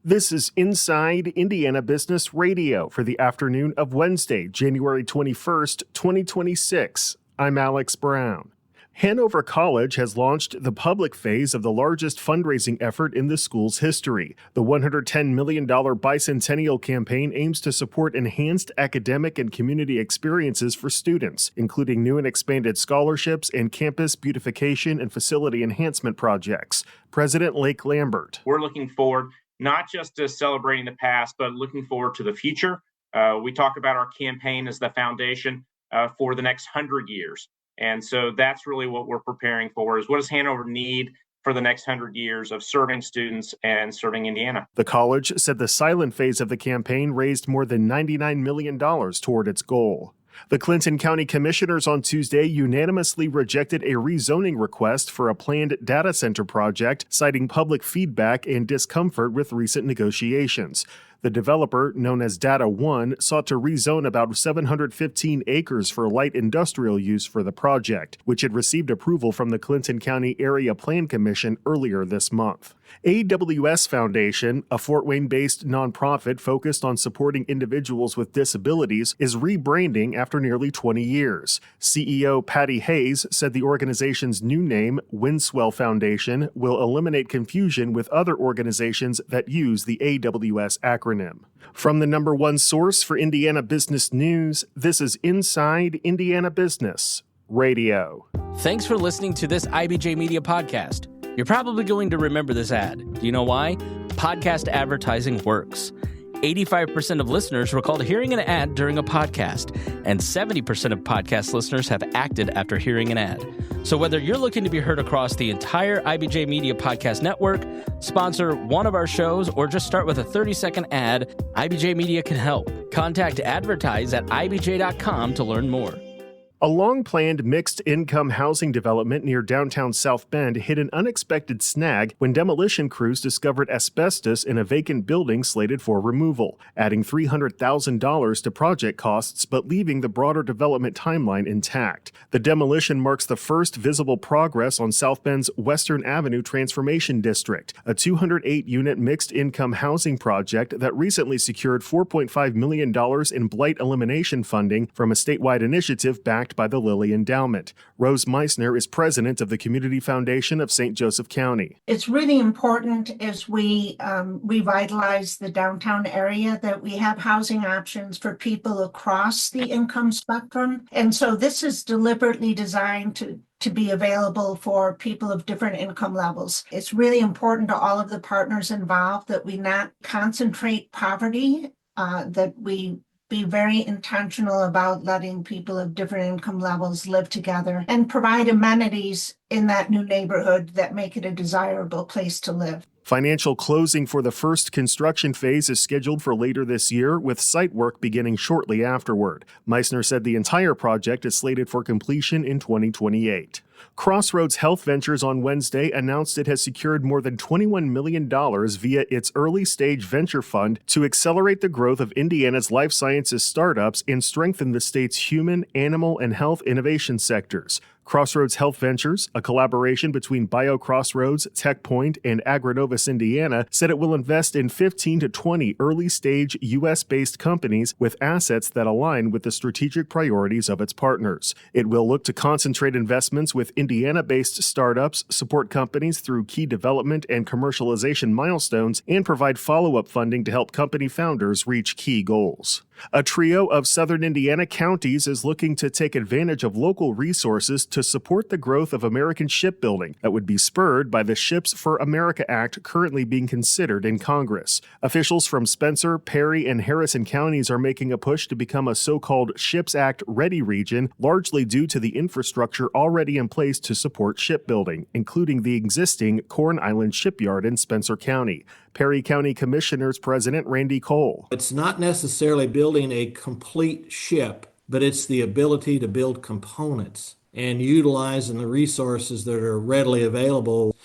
This is Inside Indiana Business Radio for the afternoon of Wednesday, January 21st, 2026. I'm Alex Brown. Hanover College has launched the public phase of the largest fundraising effort in the school's history. The $110 million Bicentennial Campaign aims to support enhanced academic and community experiences for students, including new and expanded scholarships and campus beautification and facility enhancement projects. President Lake Lambert. We're looking forward not just to celebrating the past, but looking forward to the future. We talk about our campaign as the foundation for the next 100 years. And so that's really what we're preparing for, is what does Hanover need for the next 100 years of serving students and serving Indiana. The college said the silent phase of the campaign raised more than $99 million toward its goal. The Clinton County Commissioners on Tuesday unanimously rejected a rezoning request for a planned data center project, citing public feedback and discomfort with recent negotiations. The developer, known as Data One, sought to rezone about 715 acres for light industrial use for the project, which had received approval from the Clinton County Area Plan Commission earlier this month. AWS Foundation, a Fort Wayne-based nonprofit focused on supporting individuals with disabilities, is rebranding after nearly 20 years. CEO Patty Hayes said the organization's new name, Windswell Foundation, will eliminate confusion with other organizations that use the AWS acronym. From the number one source for Indiana business news, this is Inside Indiana Business Radio. Thanks for listening to this IBJ Media podcast. You're probably going to remember this ad. Do you know why? Podcast advertising works. 85% of listeners recalled hearing an ad during a podcast, and 70% of podcast listeners have acted after hearing an ad. So whether you're looking to be heard across the entire IBJ Media podcast network, sponsor one of our shows, or just start with a 30-second ad, IBJ Media can help. Contact advertise@ibj.com to learn more. A long-planned mixed-income housing development near downtown South Bend hit an unexpected snag when demolition crews discovered asbestos in a vacant building slated for removal, adding $300,000 to project costs but leaving the broader development timeline intact. The demolition marks the first visible progress on South Bend's Western Avenue Transformation District, a 208-unit mixed-income housing project that recently secured $4.5 million in blight elimination funding from a statewide initiative backed by the Lilly Endowment. Rose Meissner is president of the Community Foundation of St. Joseph County. It's really important as we revitalize the downtown area that we have housing options for people across the income spectrum. And so this is deliberately designed to be available for people of different income levels. It's really important to all of the partners involved that we not concentrate poverty, that we be very intentional about letting people of different income levels live together and provide amenities in that new neighborhood that make it a desirable place to live. Financial closing for the first construction phase is scheduled for later this year, with site work beginning shortly afterward. Meissner said the entire project is slated for completion in 2028. Crossroads Health Ventures on Wednesday announced it has secured more than $21 million via its early-stage venture fund to accelerate the growth of Indiana's life sciences startups and strengthen the state's human, animal, and health innovation sectors. Crossroads Health Ventures, a collaboration between BioCrossroads, TechPoint, and Agronovus Indiana, said it will invest in 15 to 20 early-stage U.S.-based companies with assets that align with the strategic priorities of its partners. It will look to concentrate investments with Indiana-based startups, support companies through key development and commercialization milestones, and provide follow-up funding to help company founders reach key goals. A trio of southern Indiana counties is looking to take advantage of local resources to support the growth of American shipbuilding that would be spurred by the Ships for America Act currently being considered in Congress. Officials from Spencer, Perry, and Harrison counties are making a push to become a so-called Ships Act ready region, largely due to the infrastructure already in place to support shipbuilding, including the existing Corn Island Shipyard in Spencer County. Perry County Commissioners President Randy Cole. It's not necessarily building a complete ship, but it's the ability to build components and utilizing the resources that are readily available.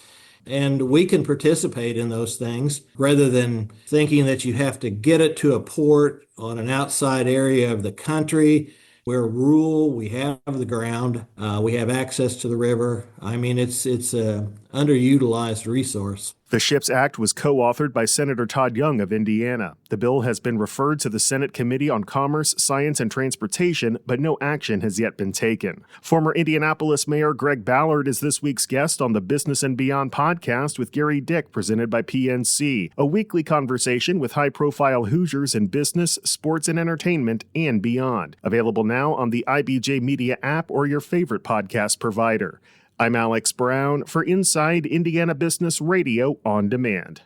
And we can participate in those things rather than thinking that you have to get it to a port on an outside area of the country. We're rural, we have the ground, we have access to the river. I mean, it's a underutilized resource. The SHIPS Act was co-authored by Senator Todd Young of Indiana. The bill has been referred to the Senate Committee on Commerce, Science, and Transportation, but no action has yet been taken. Former Indianapolis Mayor Greg Ballard is this week's guest on the Business and Beyond podcast with Gary Dick, presented by PNC, a weekly conversation with high-profile Hoosiers in business, sports, and entertainment, and beyond. Available now on the IBJ Media app or your favorite podcast provider. I'm Alex Brown for Inside Indiana Business Radio on Demand.